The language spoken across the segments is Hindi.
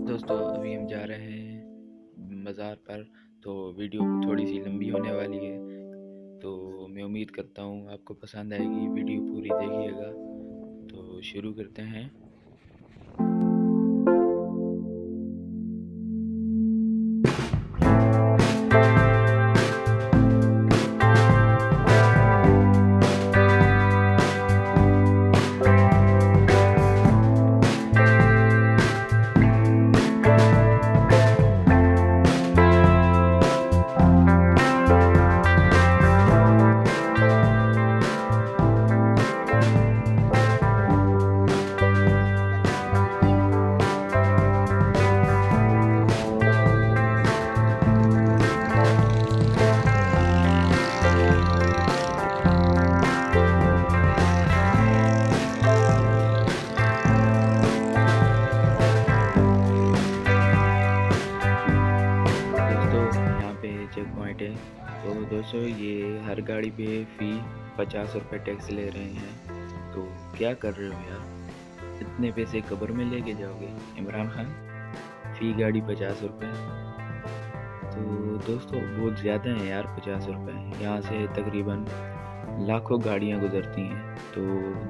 दोस्तों अभी हम जा रहे हैं बाज़ार पर। तो वीडियो थोड़ी सी लंबी होने वाली है, तो मैं उम्मीद करता हूँ आपको पसंद आएगी। वीडियो पूरी देखिएगा। तो शुरू करते हैं। चेक पॉइंट है। तो दोस्तों ये हर गाड़ी पे फ़ी 50 रुपये टैक्स ले रहे हैं। तो क्या कर रहे हो यार, इतने पैसे कब्र में लेके जाओगे इमरान खान? फ़ी गाड़ी 50 रुपये, तो दोस्तों बहुत ज़्यादा है यार 50 रुपये। यहाँ से तकरीबन लाखों गाड़ियाँ गुजरती हैं, तो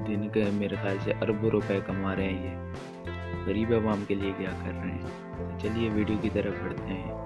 दिन के मेरे ख्याल से अरबों रुपए कमा रहे हैं ये। गरीब आवाम के लिए क्या कर रहे हैं? तो चलिए वीडियो की तरफ बढ़ते हैं।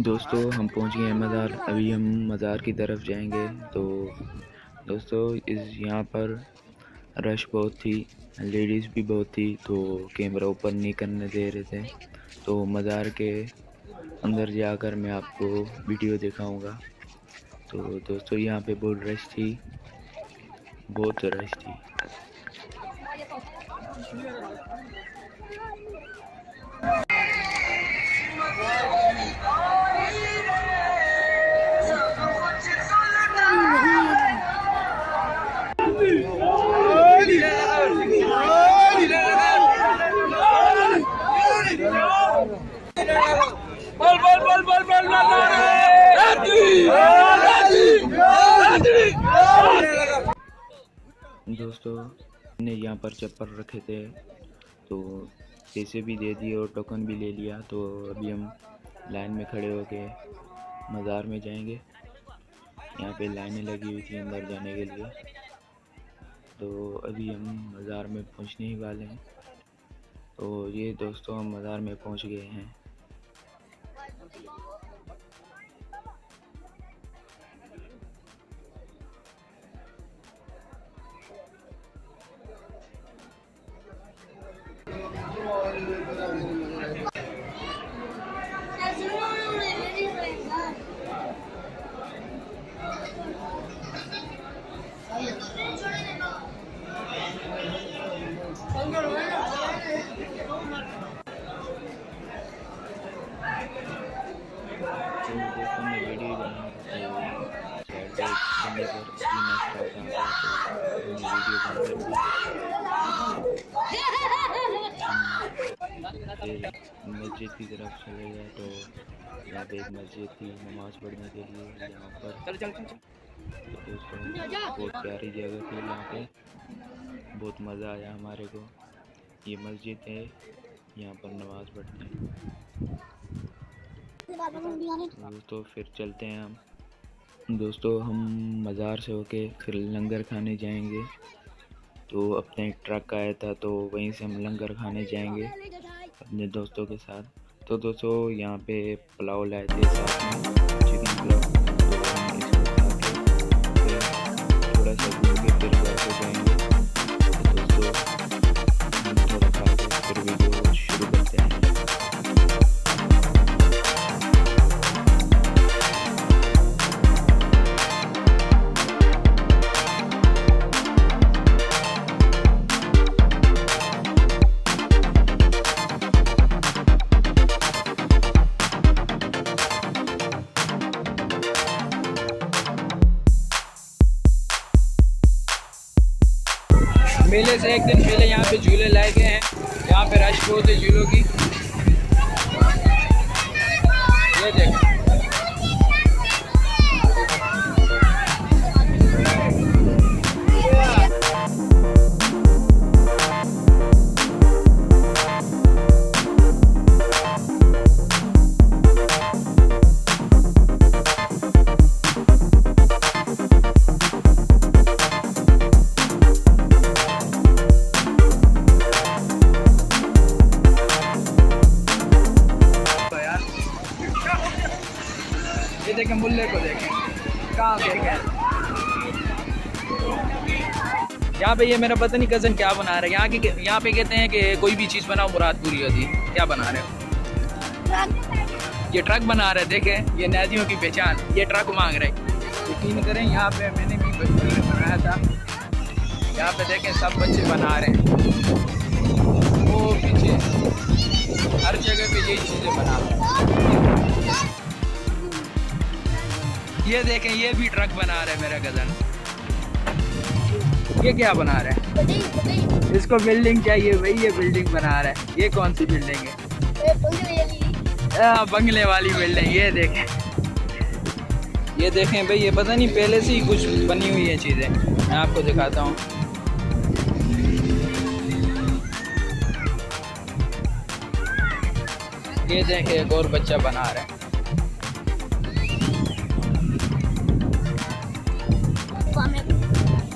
दोस्तों हम पहुंच गए हैं मज़ार। अभी हम मज़ार की तरफ जाएंगे। तो दोस्तों यहाँ पर रश बहुत थी, लेडीज़ भी बहुत थी, तो कैमरा ऊपर नहीं करने दे रहे थे। तो मज़ार के अंदर जाकर मैं आपको वीडियो दिखाऊंगा। तो दोस्तों यहाँ पे बहुत रश थी, बहुत रश थी। दोस्तों ने यहाँ पर चप्पल रखे थे, तो पैसे भी दे दिए और टोकन भी ले लिया। तो अभी हम लाइन में खड़े होके मज़ार में जाएंगे। यहाँ पे लाइनें लगी हुई थी अंदर जाने के लिए। तो अभी हम मज़ार में पहुँचने ही वाले हैं। तो ये दोस्तों हम मज़ार में पहुँच गए हैं। तो दोस्तों मैं वीडियो बना साइड पे बंदे पर अपनी मस्त आता था, तो मैंने वीडियो बंद कर दी। फिर मस्जिद की तरफ चले गए। तो यहाँ पे एक मस्जिद थी नमाज़ पढ़ने के लिए यहाँ पर। तो दोस्तों बहुत प्यारी जगह थी, यहाँ पे बहुत मज़ा आया हमारे को। ये मस्जिद है, यहाँ पर नमाज़ पढ़ते हैं। दोस्तों फिर चलते हैं हम। दोस्तों हम मज़ार से होके फिर लंगर खाने जाएंगे। तो अपने एक ट्रक आया था, तो वहीं से हम लंगर खाने जाएंगे अपने दोस्तों के साथ। तो दोस्तों यहाँ पे पुलाव लाए थे साथ में, चिकन पुलाव। तो हम इसको खा के फिर थोड़ा सा घूम के फिर घर को जाएंगे। तो दोस्तों हम थोड़ा खा के फिर वीडियो शुरू करते हैं। मेले से एक दिन पहले यहाँ पे झूले लाए गए हैं। यहाँ पे रश बहुत है झूलों की। ये देखो, ये देखें मुल्ले को देखें कहाँ देखें। यहाँ पे ये मेरा पता नहीं कज़न क्या बना रहा है। यहाँ पे कहते हैं कि कोई भी चीज़ बनाओ मुराद पूरी होती है। क्या बना रहे हो? ये ट्रक बना रहे हैं। देखें ये नाजियों की पहचान, ये ट्रक मांग रहे हैं। यकीन करें यहाँ पे मैंने भी बचपन में बनाया था। यहाँ पे देखें सब बच्चे बना रहे हैं। वो पीछे हर जगह पे यही चीज़ें बना रहे हैं। ये देखें ये भी ट्रक बना रहे हैं मेरा कज़न। ये क्या बना रहा है? इसको बिल्डिंग चाहिए भाई, ये बिल्डिंग बना रहा है। ये कौन सी बिल्डिंग है? बंगले वाली बिल्डिंग। ये देखें, ये देखें भाई, ये पता नहीं पहले से ही कुछ बनी हुई है चीज़ें। मैं आपको दिखाता हूँ। ये देखें एक और बच्चा बना रहा है।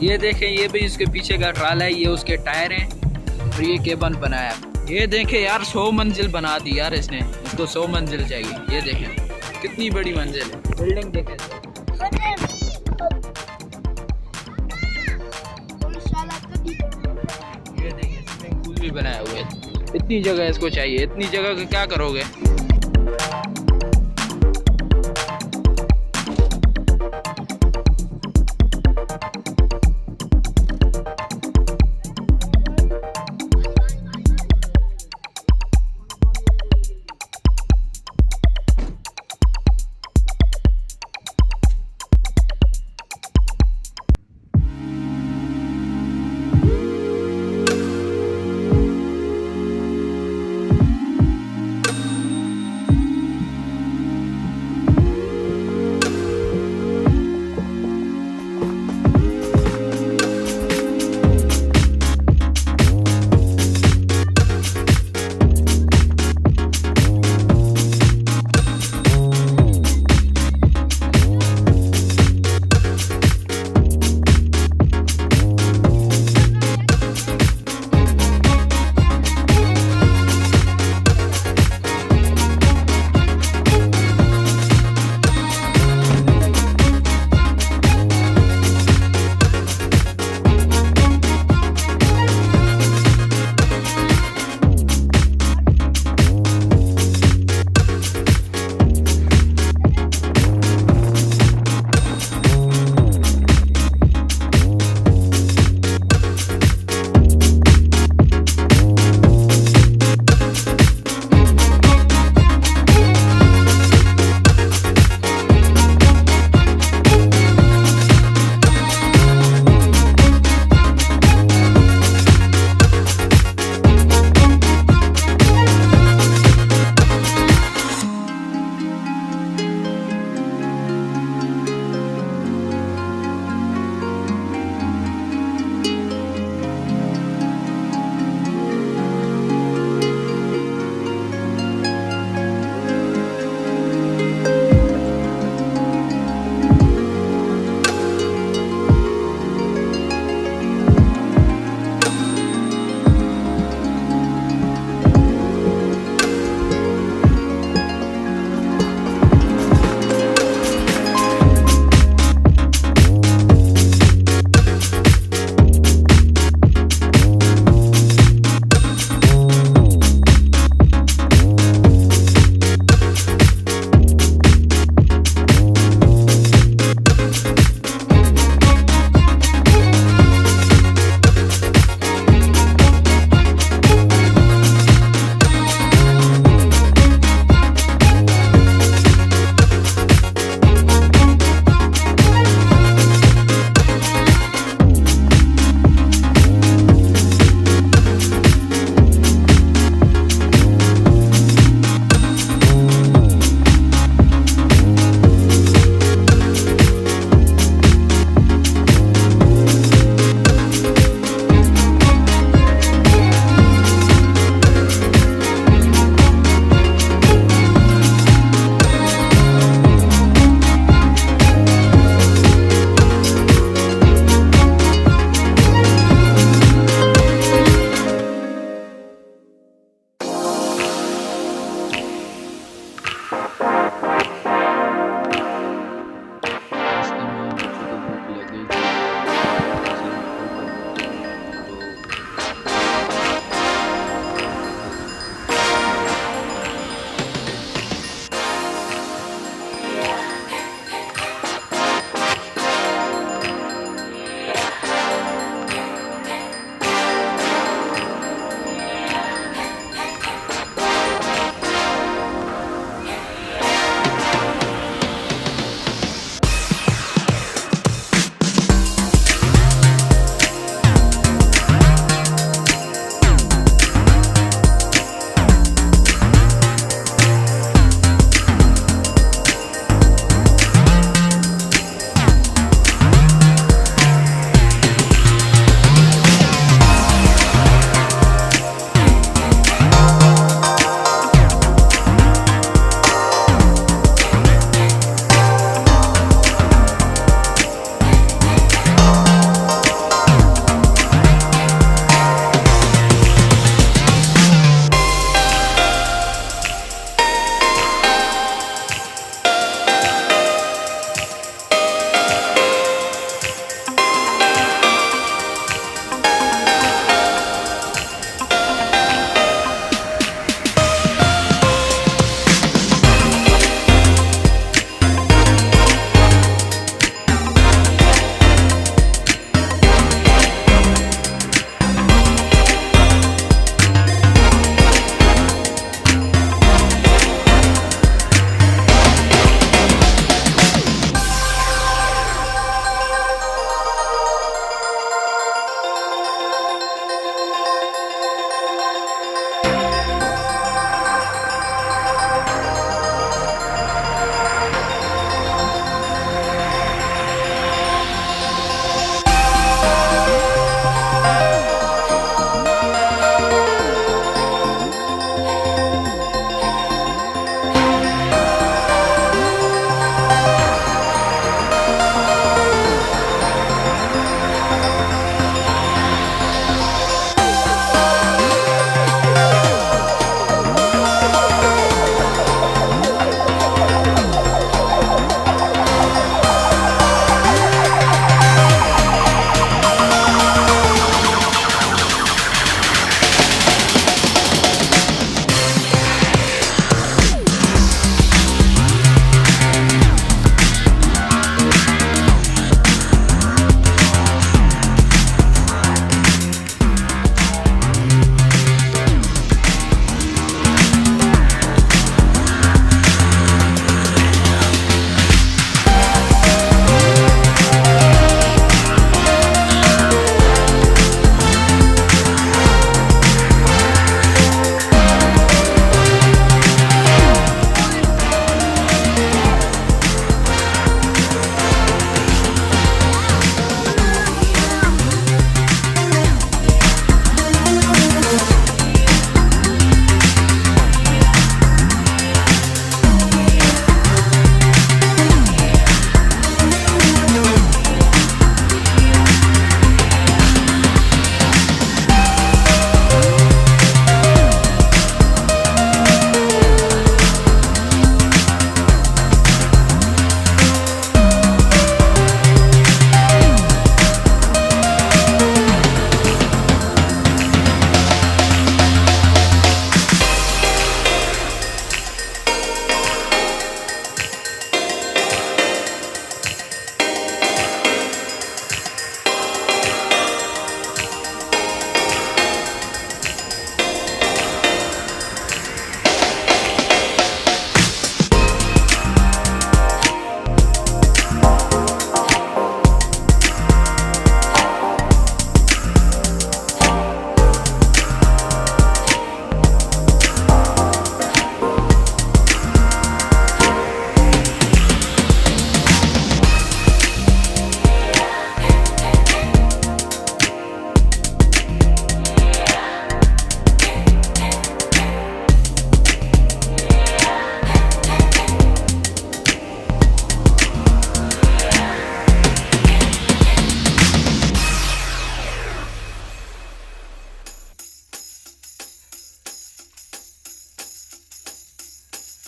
ये देखें ये भी इसके पीछे का ट्राला है, ये उसके टायर हैं और ये केबन बनाया। ये देखें यार 100 मंजिल बना दी यार इसने। इसको 100 मंजिल चाहिए। ये देखें कितनी बड़ी मंजिल है, बिल्डिंग देखे। ये देखिए स्विमिंग पूल भी बनाया हुआ है। इतनी जगह इसको चाहिए, इतनी जगह का क्या करोगे।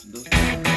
दोस्तों